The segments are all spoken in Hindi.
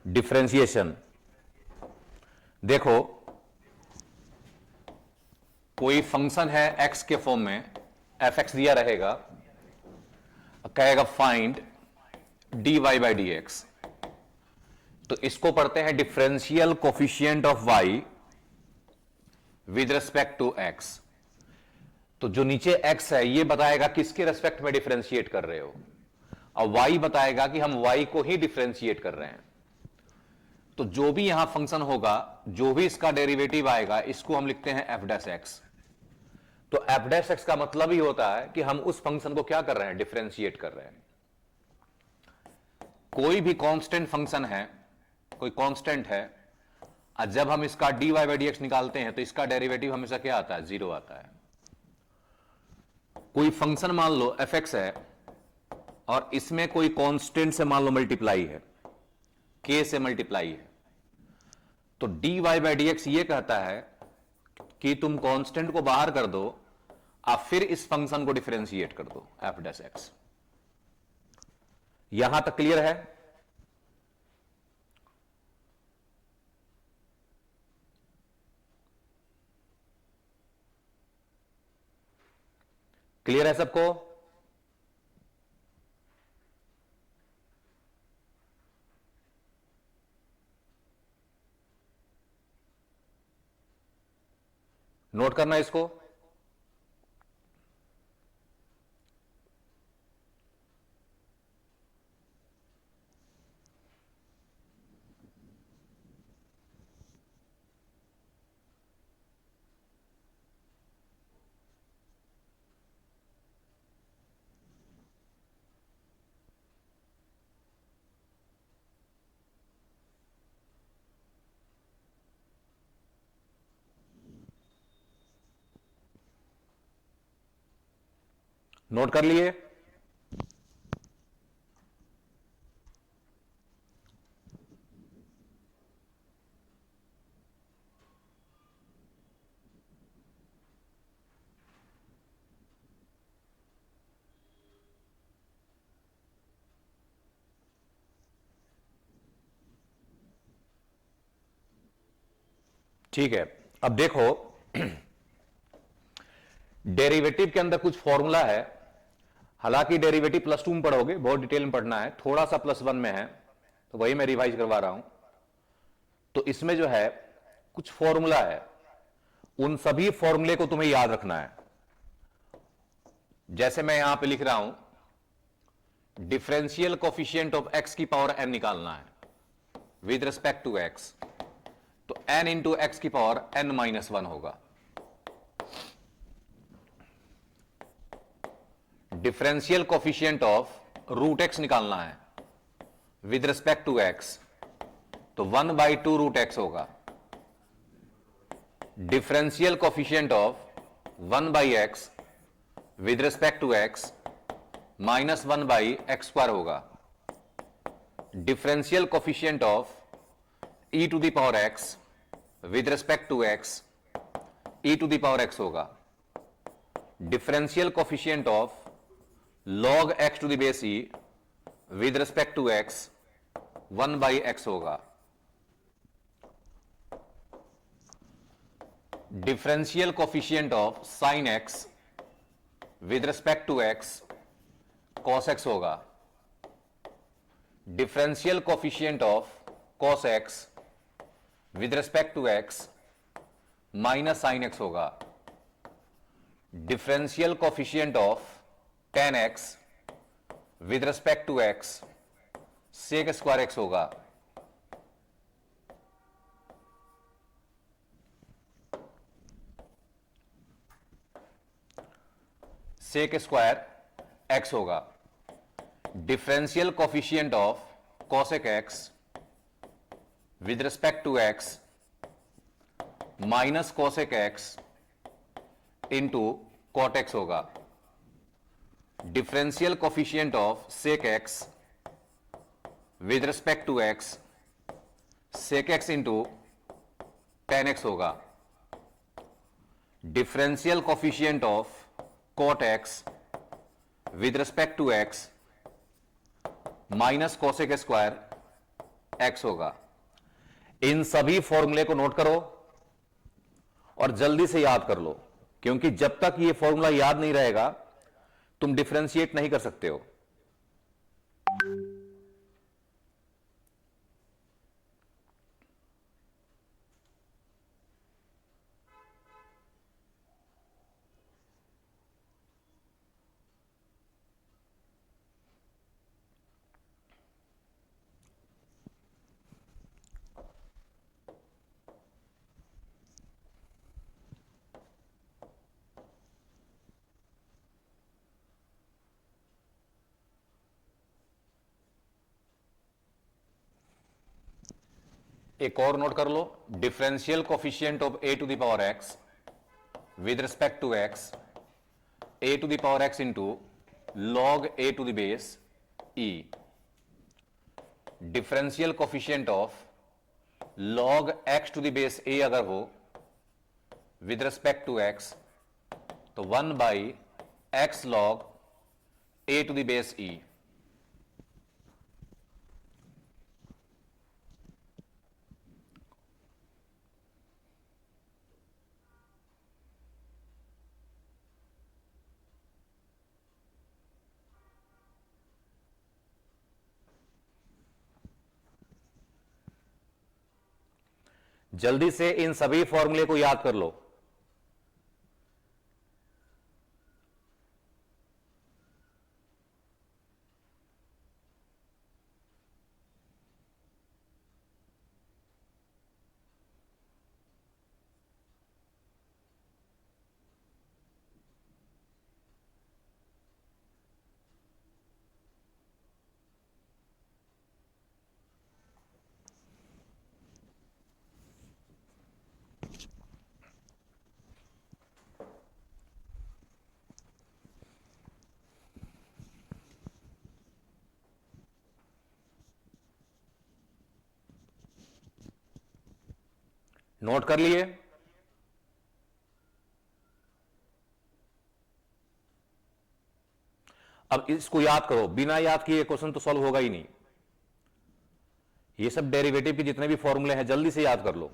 डिफरेंशिएशन। देखो, कोई फंक्शन है एक्स के फॉर्म में, एफ एक्स दिया रहेगा, कहेगा find d y by d x, तो इसको पढ़ते हैं differential coefficient of y with respect to x. तो जो नीचे एक्स है ये बताएगा किसके रेस्पेक्ट में डिफरेंशिएट कर रहे हो, और वाई बताएगा कि हम वाई को ही डिफरेंशिएट कर रहे हैं। तो जो भी यहां फंक्शन होगा, जो भी इसका डेरिवेटिव आएगा, इसको हम लिखते हैं एफ डैश एक्स। तो एफ डैश एक्स का मतलब ही होता है कि हम उस फंक्शन को क्या कर रहे हैं, डिफरेंशिएट कर रहे हैं। कोई भी कांस्टेंट फंक्शन है, कोई कांस्टेंट है, और जब हम इसका d y by d x निकालते हैं तो इसका डेरिवेटिव हमेशा क्या आता है, जीरो आता है। कोई फंक्शन मान लो एफ एक्स है और इसमें कोई कांस्टेंट से मान लो मल्टीप्लाई है, के से मल्टीप्लाई है, तो d y by d x ये कहता है कि तुम कांस्टेंट को बाहर कर दो और फिर इस फंक्शन को डिफरेंशिएट कर दो, एफ डैश एक्स। यहां तक क्लियर है? क्लियर है सबको? नोट करना इसको। नोट कर लिए? ठीक है, अब देखो डेरिवेटिव के अंदर कुछ फॉर्मूला है, हालांकि डेरिवेटिव प्लस टू में पढ़ोगे, बहुत डिटेल में पढ़ना है, थोड़ा सा प्लस वन में है, तो वही मैं रिवाइज करवा रहा हूं। तो इसमें जो है कुछ फॉर्मूला है, उन सभी फॉर्मूले को तुम्हें याद रखना है। जैसे मैं यहां पे लिख रहा हूं, डिफरेंशियल कोफिशिएंट ऑफ एक्स की पावर एन निकालना है विद रिस्पेक्ट टू एक्स, तो एन इंटू एक्स की पावर एन माइनस वन होगा। Differential coefficient of root x निकालना है विद रिस्पेक्ट टू एक्स, तो 1/2 रूट एक्स होगा। Differential coefficient of 1/x with respect to x minus 1/x square होगा। Differential coefficient of e to the power x with respect to x e to the power x होगा। Differential coefficient of log x to the base e with respect to x 1/x होगा। Differential coefficient of sine x with respect to x cos x होगा। Differential coefficient of cos x with respect to x minus sine x होगा। Differential coefficient of tan x with respect to x sec square x होगा। sec स्क्वायर x होगा। Differential coefficient of cosec x with respect to x minus cosec x into cot x होगा। Differential coefficient of sec x with respect to x sec x into tan x होगा। Differential coefficient of cot x with respect to x minus cosec square x होगा। इन सभी फॉर्मूले को नोट करो और जल्दी से याद कर लो, क्योंकि जब तक ये फॉर्मूला याद नहीं रहेगा तुम डिफरेंशिएट नहीं कर सकते हो। एक और नोट कर लो, differential coefficient of a to the power x with respect to x, a to the power x into log a to the base e. Differential coefficient of log x to the base a अगर हो विद रिस्पेक्ट टू एक्स, तो 1 by x log a to the base e. जल्दी से इन सभी फॉर्मूले को याद कर लो। नोट कर लिए? अब इसको याद करो, बिना याद किए क्वेश्चन तो सॉल्व होगा ही नहीं। ये सब डेरिवेटिव के जितने भी फॉर्मूले हैं जल्दी से याद कर लो।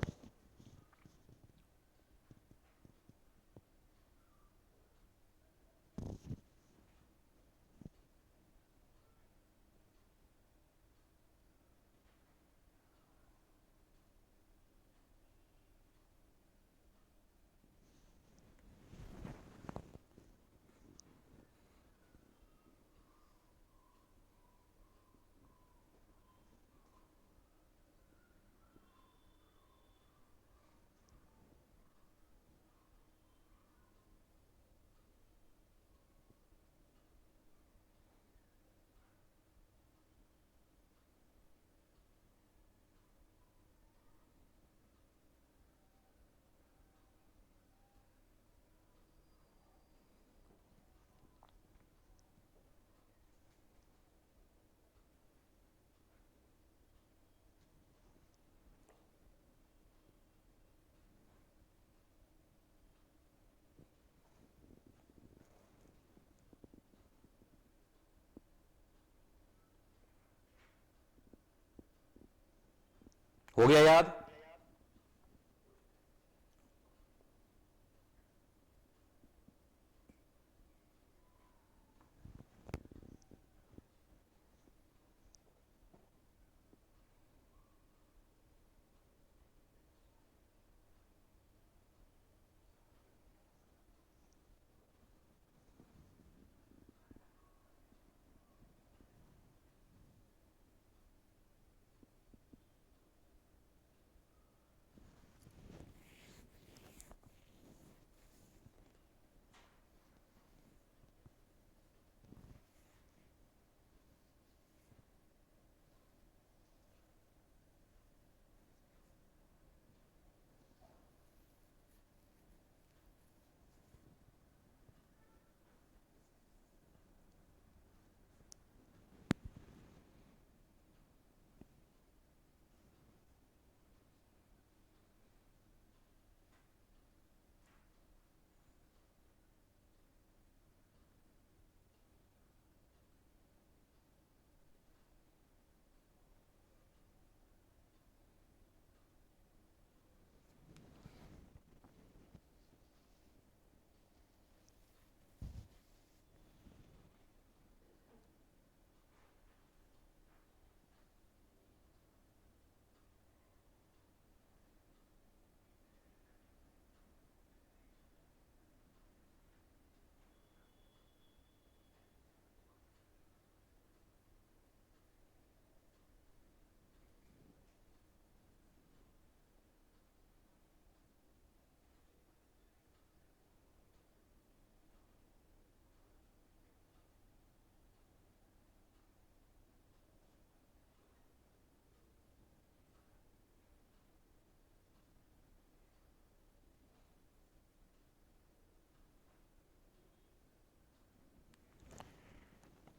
हो गया याद?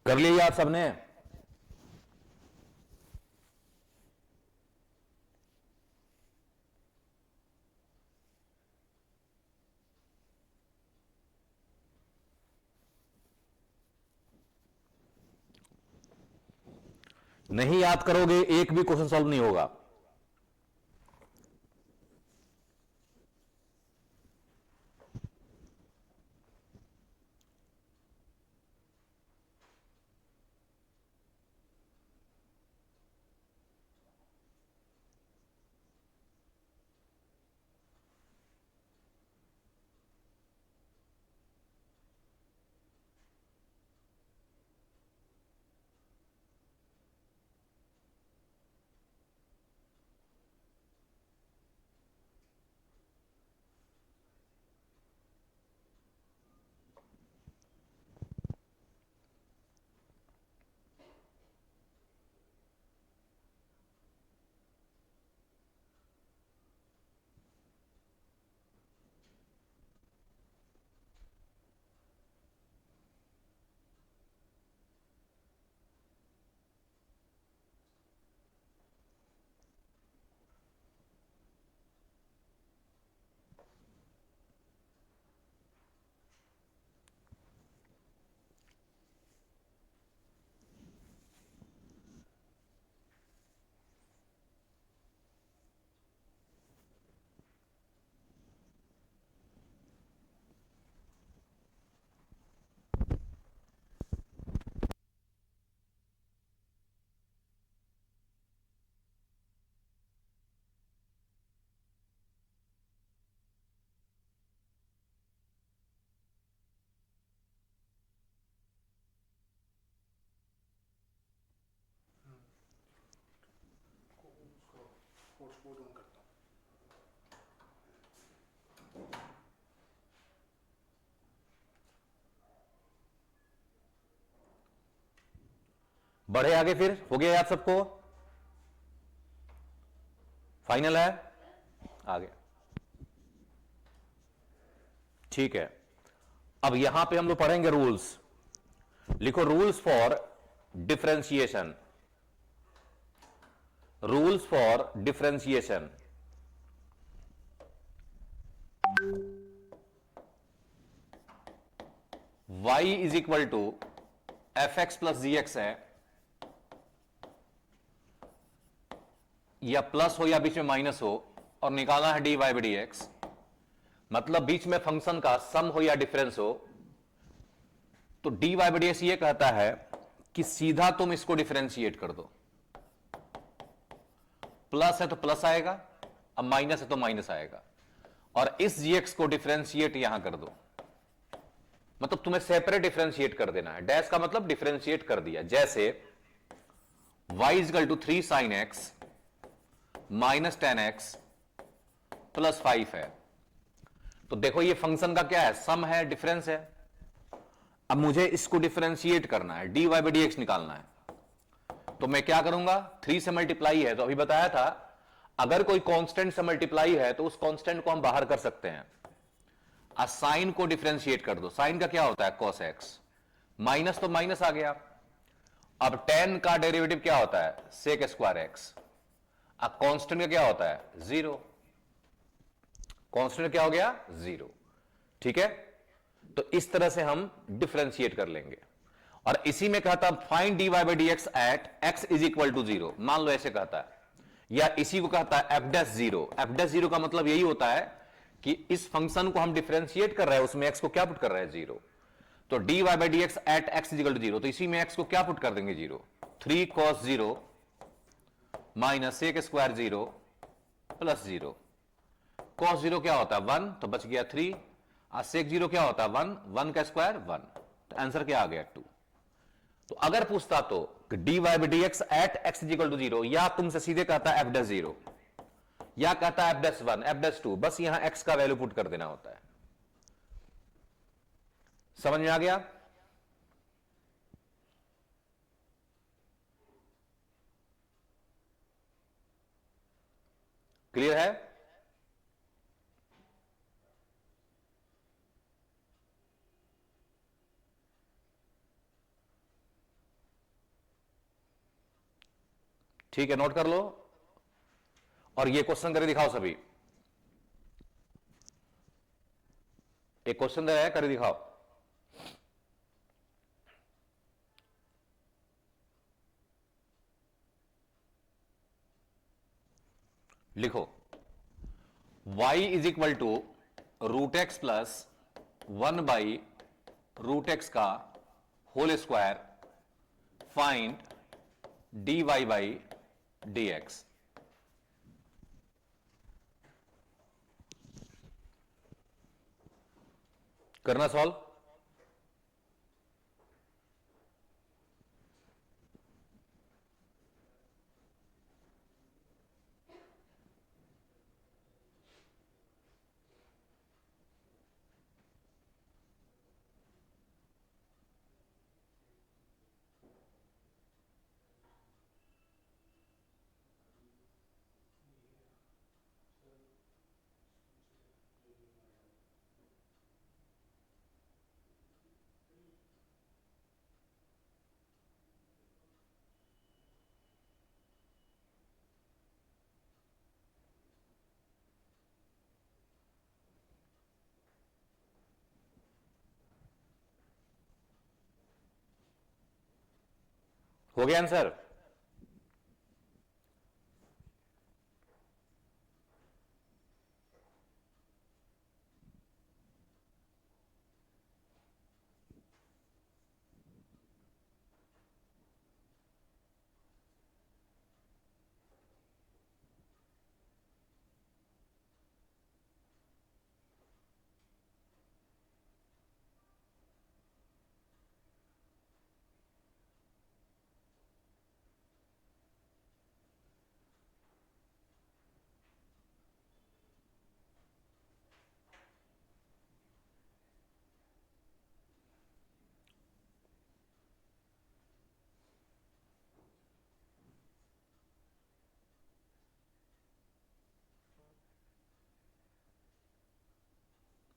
कर लिया आप सबने? नहीं याद करोगे एक भी क्वेश्चन सॉल्व नहीं होगा। हॉटस्पॉट ऑन करता हूँ। बढ़े आगे, फिर हो गया याद सबको? फाइनल है? आगे ठीक है। अब यहां पे हम लोग पढ़ेंगे रूल्स। लिखो rules for differentiation. Rules for differentiation. y is equal to f x plus g x है, या प्लस हो या बीच में माइनस हो, और निकालना है d y by d x. मतलब बीच में फंक्शन का सम हो या डिफरेंस हो। तो d y by d x ये कहता है कि सीधा तुम इसको डिफरेंशिएट कर दो। प्लस है तो प्लस आएगा, अब माइनस है तो माइनस आएगा, और इस जीएक्स को डिफरेंशिएट यहां कर दो। मतलब तुम्हें सेपरेट डिफरेंशिएट कर देना है। डैश का मतलब डिफरेंशिएट कर दिया। जैसे y is equal to 3 sine x minus 10x plus 5 है। तो देखो ये फंक्शन का क्या है, सम है, डिफरेंस है। अब मुझे इसको डिफरेंशिएट करना है, d y by d x निकालना है। तो मैं क्या करूंगा, 3 से मल्टीप्लाई है, तो अभी बताया था अगर कोई कांस्टेंट से मल्टीप्लाई है तो उस कांस्टेंट को हम बाहर कर सकते हैं। साइन को डिफरेंशिएट कर दो। साइन का क्या होता है, cos x। माइनस तो माइनस आ गया। अब 10 का डेरिवेटिव क्या होता है, सेक स्क्वायर एक्स। अब कांस्टेंट का क्या होता है, 0। कांस्टेंट क्या हो गया, 0। ठीक है, तो इस तरह से हम डिफरेंशिएट कर लेंगे। और इसी में कहता find d y by d x at x is equal to 0। मान लो ऐसे कहता है, या इसी को कहता है एफ डैश 0। एफ डैश 0 का मतलब यही होता है कि इस फंक्शन को हम डिफरेंशिएट कर रहे हैं, उसमें एक्स को क्या पुट कर रहे हैं, 0। तो d y by d x at x is equal to 0, तो इसी में एक्स को क्या पुट कर देंगे, 0। 3 cos 0 minus sec square 0 plus 0। cos 0 क्या होता है, 1, तो बच गया 3। सेक 0 क्या होता है, 1, 1 का स्क्वायर 1, तो आंसर क्या आ गया, 2। तो अगर पूछता तो d y by d x at x is equal to 0, या तुमसे सीधे कहता है एफ डैश 0, या कहता है एफ डैश 1, एफ डैश 2, बस यहां एक्स का वैल्यू पुट कर देना होता है। समझ में आ गया? क्लियर है? ठीक है, नोट कर लो। और ये क्वेश्चन करके दिखाओ सभी। एक क्वेश्चन दे रहा है, करके दिखाओ। लिखो y is equal to root x plus 1/√x का होल स्क्वायर फाइंड dy/dx। करना सॉल्व। हो गया आंसर?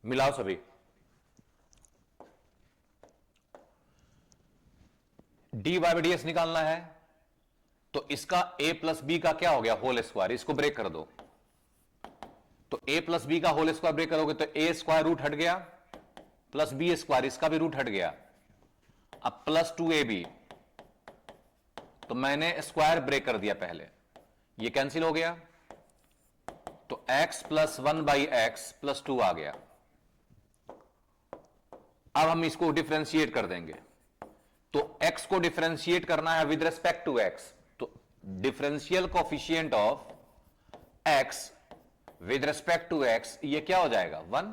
मिलाओ सभी। dy/dx निकालना है, तो इसका a प्लस बी का क्या हो गया? Whole square. इसको ब्रेक कर दो, तो a प्लस बी का होल स्क्वायर ब्रेक करोगे तो a स्क्वायर रूट हट गया, प्लस बी स्क्वायर, इसका भी रूट हट गया। अब प्लस 2ab, तो मैंने स्क्वायर ब्रेक कर दिया पहले, ये कैंसिल हो गया, तो x प्लस 1/x प्लस 2 आ गया। अब हम इसको डिफरेंशिएट कर देंगे, तो x को डिफरेंशिएट करना है विद रेस्पेक्ट टू x, तो differential coefficient of x with respect to x, ये क्या हो जाएगा? 1।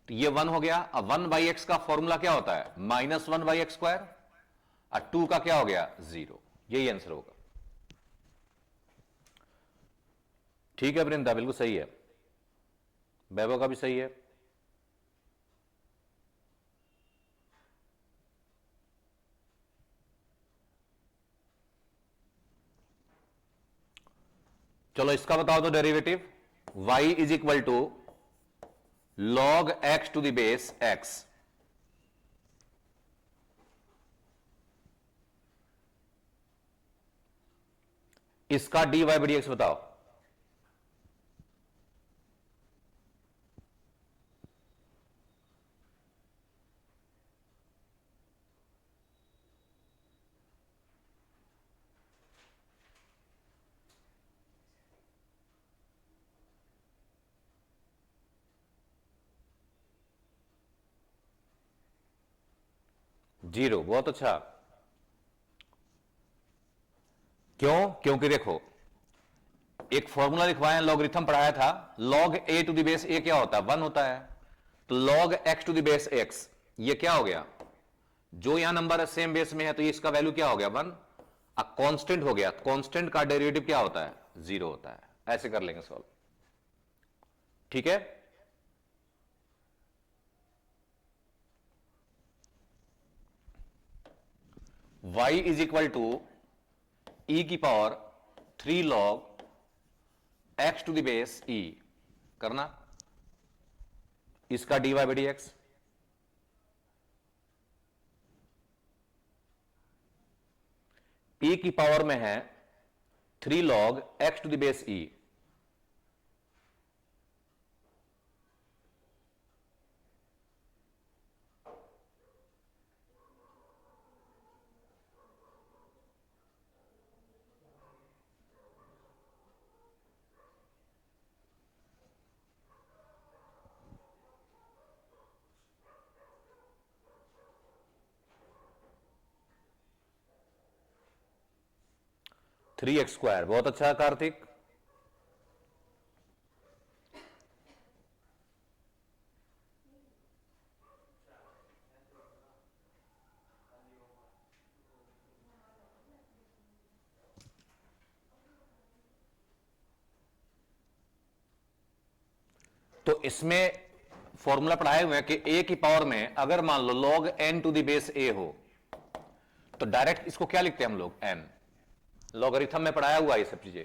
तो ये 1 हो गया। अब 1/x का फॉर्मूला क्या होता है? -1/x²। और 2 का क्या हो गया? 0। यही आंसर होगा। ठीक है वृंदा, बिल्कुल सही है। वैभव का भी सही है। चलो इसका बताओ तो derivative. y is equal to log x to the base x। इसका dy/dx बताओ। जीरो। बहुत अच्छा। क्यों? क्योंकि देखो, एक फॉर्मूला लिखवाया, लॉगरिथम पढ़ाया था, log a to the base a क्या होता है? 1 होता है। तो log x to the base x, ये क्या हो गया? जो यहां नंबर सेम बेस में है, तो ये इसका वैल्यू क्या हो गया? 1। अब कांस्टेंट हो गया, कांस्टेंट का डेरिवेटिव क्या होता है? 0 होता है। ऐसे कर लेंगे सॉल्व। ठीक है। y is equal to e की power 3 log x to the base e करना, इसका dy/dx। e की पावर में है 3 log x to the base e. Three x square, बहुत अच्छा कार्तिक। तो इसमें फॉर्मूला पढ़ाए हुए हैं कि ए की पावर में अगर मान लो log n to the base a हो तो डायरेक्ट इसको क्या लिखते हैं हम लोग, n। लॉगरिथम में पढ़ाया हुआ ये सब चीजें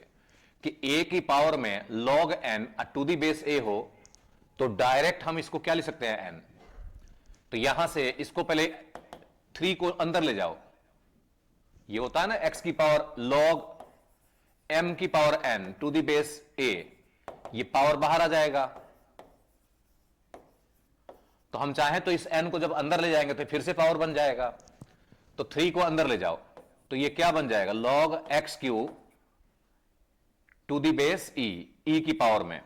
कि a की पावर में log n to the base a हो तो डायरेक्ट हम इसको क्या लिख सकते हैं, n। तो यहां से इसको पहले 3 को अंदर ले जाओ, ये होता है ना x की पावर log m की power n to the base a, ये पावर बाहर आ जाएगा। तो हम चाहें तो इस n को जब अंदर ले जाएंगे तो फिर से पावर बन जाएगा। तो 3 को अंदर ले जाओ तो ये क्या बन जाएगा, log x cube to the base e, e की पावर में।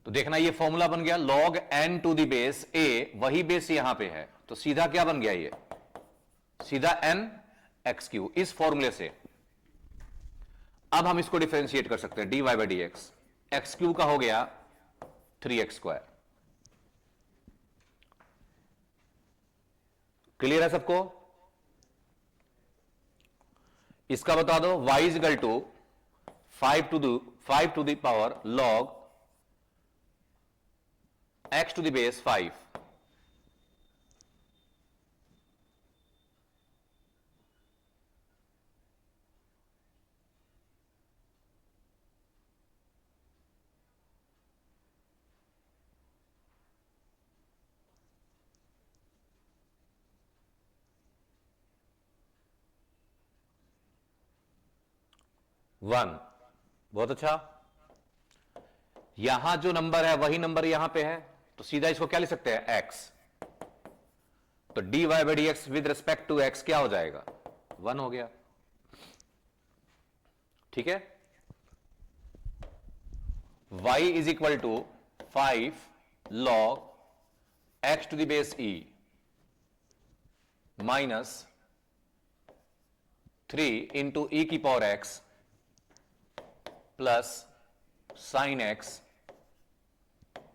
तो देखना ये फॉर्मूला बन गया log n to the base a, वही बेस यहां पे है तो सीधा क्या बन गया, ये सीधा n x क्यूब इस फॉर्मूले से। अब हम इसको डिफरेंशिएट कर सकते हैं dy by d x, x cube का हो गया 3x स्क्वायर। क्लियर है सबको? इसका बता दो y is equal to 5 to the power log x to the base 5। One, बहुत अच्छा। यहां जो नंबर है वही नंबर यहां पे है तो सीधा इसको क्या लिख सकते हैं, x। तो dy by d x with respect to x क्या हो जाएगा, 1 हो गया। ठीक है, y is equal to 5 log x to the base e minus 3 into e की power x plus sine x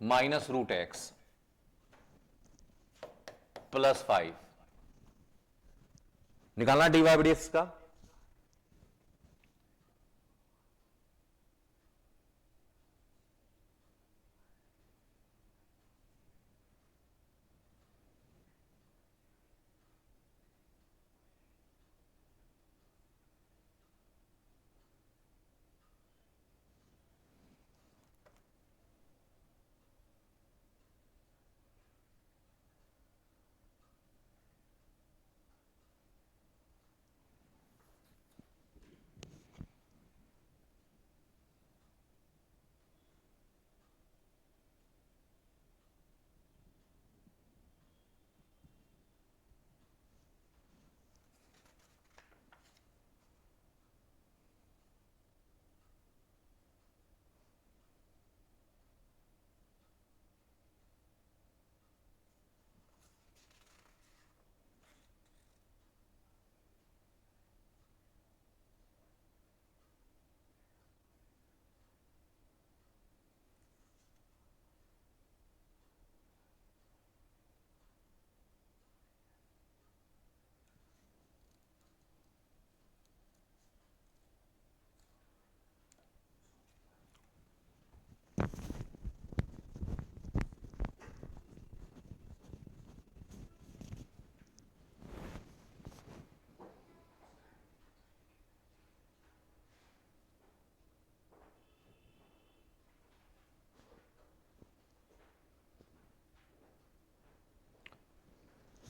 minus root x plus 5। निकालना डी वाई डी एक्स का।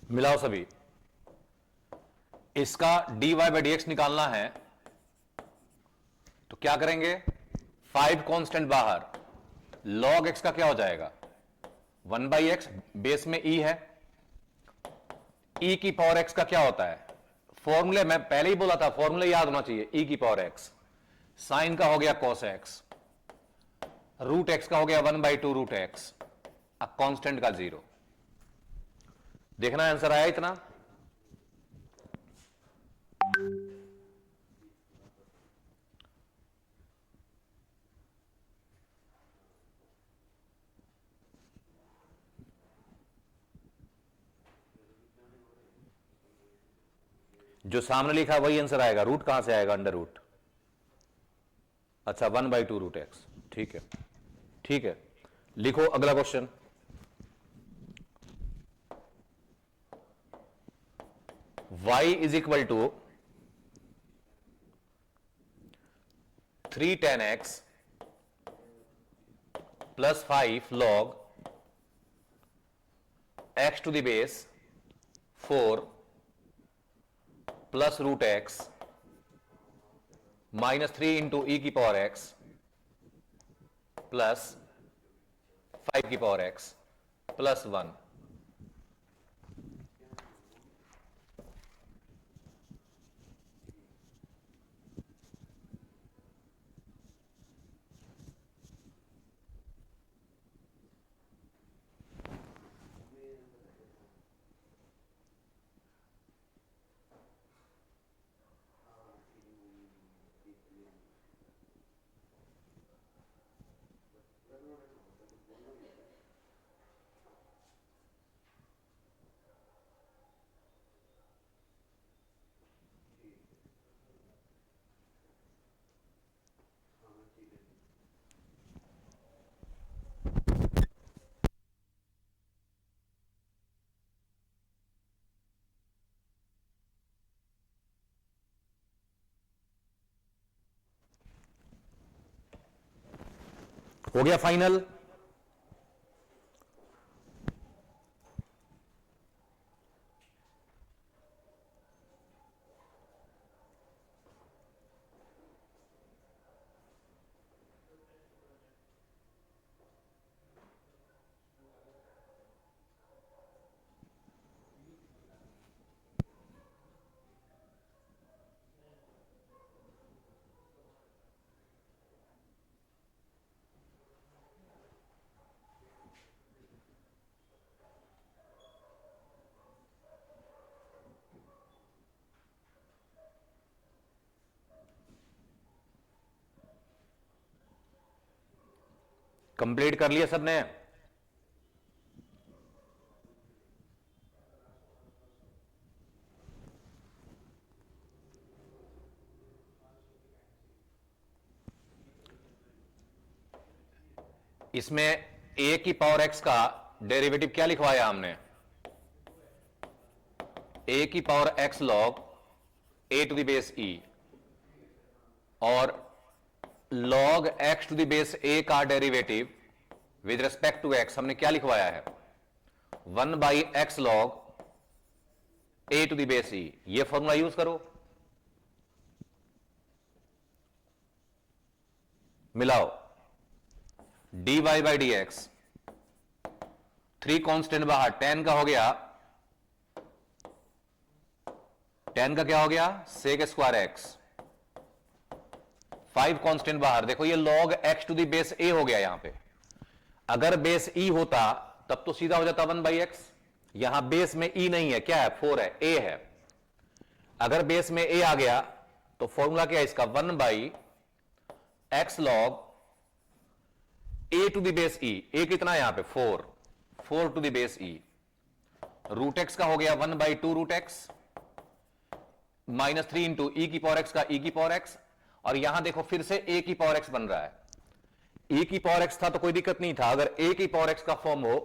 मिलाओ सभी। इसका dy बाई डी एक्स निकालना है तो क्या करेंगे, 5 कांस्टेंट बाहर, log x का क्या हो जाएगा 1/x, बेस में e है, e की पावर x का क्या होता है, फॉर्मूले मैं पहले ही बोला था, फॉर्मूले याद होना चाहिए, e की पावर x, साइन का हो गया cos x, रूट x का हो गया 1/2 रूट x, अब कांस्टेंट का 0। देखना आंसर आया इतना। जो सामने लिखा वही आंसर आएगा, रूट कहां से आएगा, अंडर रूट। अच्छा 1/2 रूट एक्स, ठीक है ठीक है। लिखो अगला question. y is equal to 3 tan x plus 5 log x to the base 4 plus root x minus 3 into e की पावर एक्स प्लस 5 की पावर एक्स प्लस 1। हो गया फाइनल। कंप्लीट कर लिया सबने। इसमें a की पावर x का डेरिवेटिव क्या लिखवाया हमने, a की power x log a to the base e, और log x to the base a का derivative with respect to x हमने क्या लिखवाया है 1/x log a to the base e। ये फॉर्मूला यूज करो, मिलाओ dy by d x, 3 constant बाहर, tan का हो गया, tan का क्या हो गया सेक स्क्वायर एक्स, 5 कांस्टेंट बाहर, देखो ये log x to the base a हो गया। यहां पे अगर बेस e होता तब तो सीधा हो जाता 1/x, यहां बेस में e नहीं है, क्या है 4 है, a है। अगर बेस में a आ गया तो फॉर्मूला क्या है इसका 1/x log a to the base e, a कितना है यहां पे 4 to the base e, root x का हो गया 1/2 root x minus 3 into e की पावर एक्स का e की पावर एक्स, और यहां देखो फिर से a की पावर एक्स बन रहा है, e की पावर एक्स था तो कोई दिक्कत नहीं था, अगर a की पावर एक्स का फॉर्म हो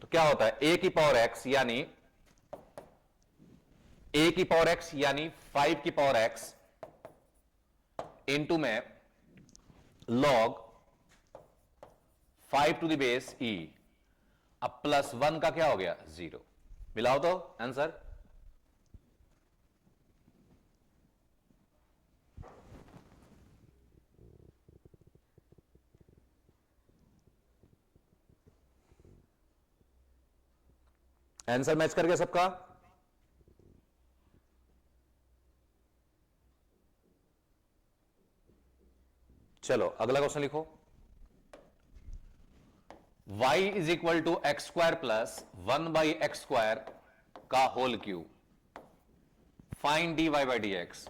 तो क्या होता है a की पावर एक्स यानी a की पावर एक्स यानी 5 की पावर एक्स इंटू में log 5 to the base e, अब प्लस 1 का क्या हो गया 0। मिलाओ तो आंसर, आंसर मैच कर गया सबका? चलो अगला क्वेश्चन लिखो। y इज इक्वल टू एक्स स्क्वायर प्लस 1/x² का whole cube. Find dy by d x.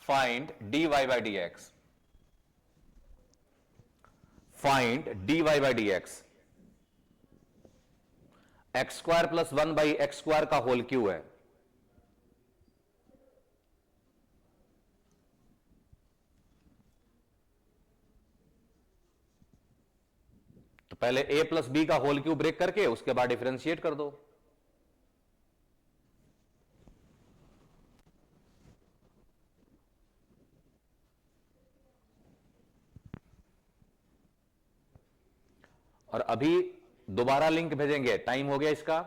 Find dy by d x. Find dy by d x. x² plus 1/x² का होल क्यूब है। तो पहले a प्लस बी का होल क्यूब ब्रेक करके उसके बाद डिफरेंशिएट कर दो। और अभी दोबारा लिंक भेजेंगे, टाइम हो गया इसका,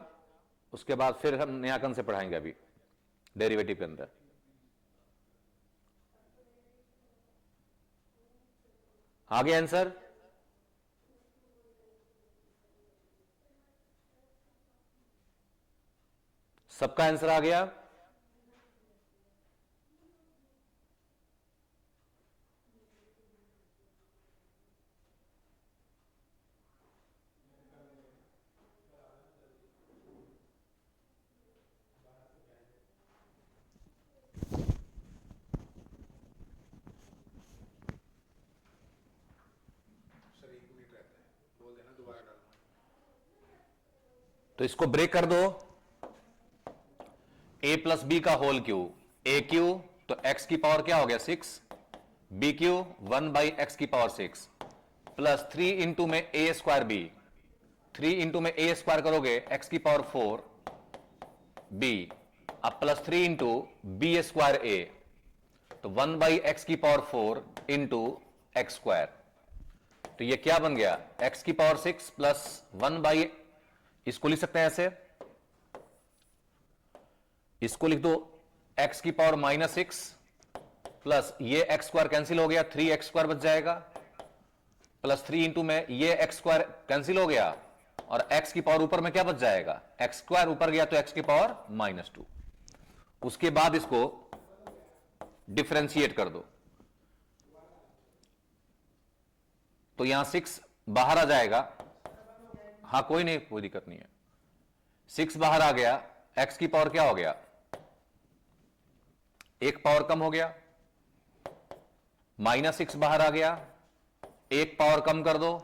उसके बाद फिर हम नया कंसेप्ट पढ़ाएंगे अभी डेरिवेटिव के अंदर। आ गया आंसर? सबका आंसर आ गया? तो इसको ब्रेक कर दो। a प्लस बी का होल क्यूब ए क्यू, तो x की पावर क्या हो गया 6, बी क्यू 1/x की पावर 6 प्लस 3 इंटू में a स्क्वायर बी, 3 इंटू में a स्क्वायर करोगे x की पावर 4 b, अब plus 3 into b square a, तो 1/x की पावर 4 इंटू एक्स स्क्वायर। तो ये क्या बन गया, x की पावर 6 प्लस 1 इसको लिख सकते हैं ऐसे, इसको लिख दो x की पावर -6 प्लस ये एक्स स्क्वायर कैंसिल हो गया, 3x² बच जाएगा, प्लस 3 इंटू में ये x² कैंसिल हो गया, और x की पावर ऊपर में क्या बच जाएगा, x² ऊपर गया तो x की पावर -2। उसके बाद इसको डिफरेंशिएट कर दो, तो यहां 6 बाहर आ जाएगा। हां कोई नहीं, कोई दिक्कत नहीं है। 6 बाहर आ गया, x की पावर क्या हो गया, एक पावर कम हो गया, -6 बाहर आ गया, एक पावर कम कर दो,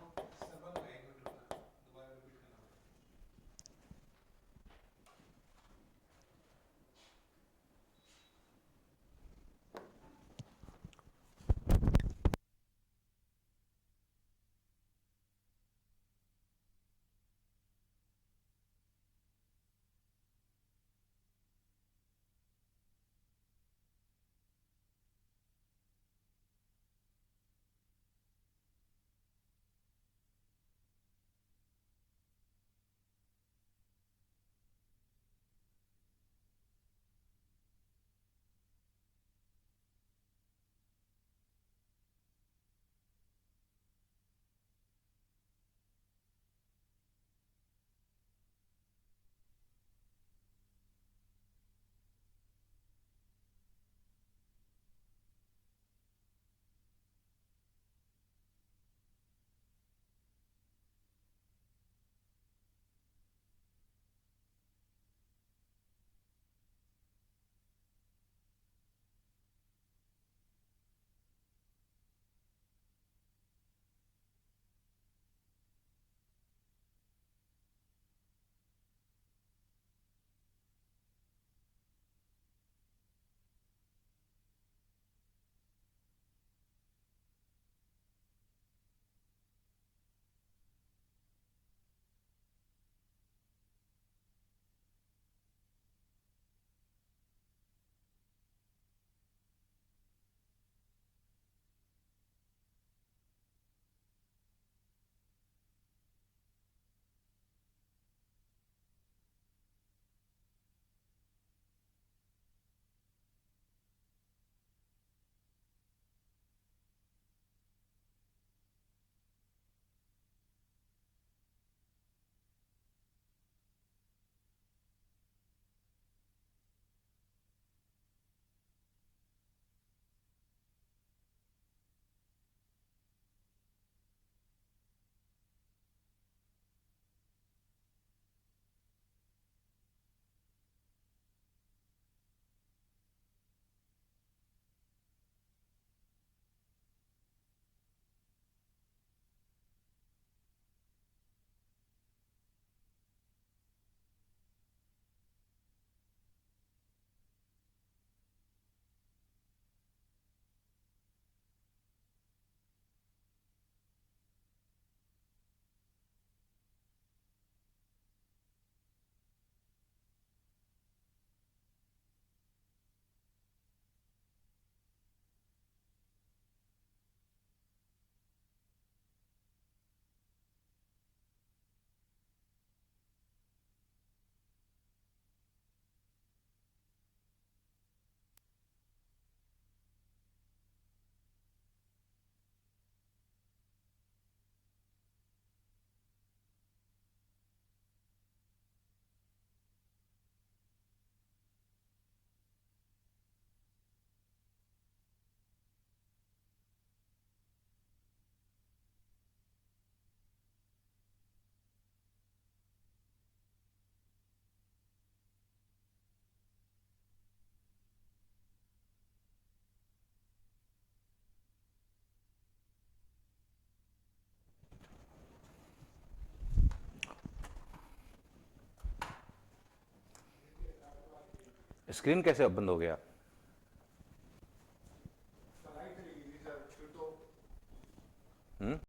स्क्रीन कैसे बंद हो गया?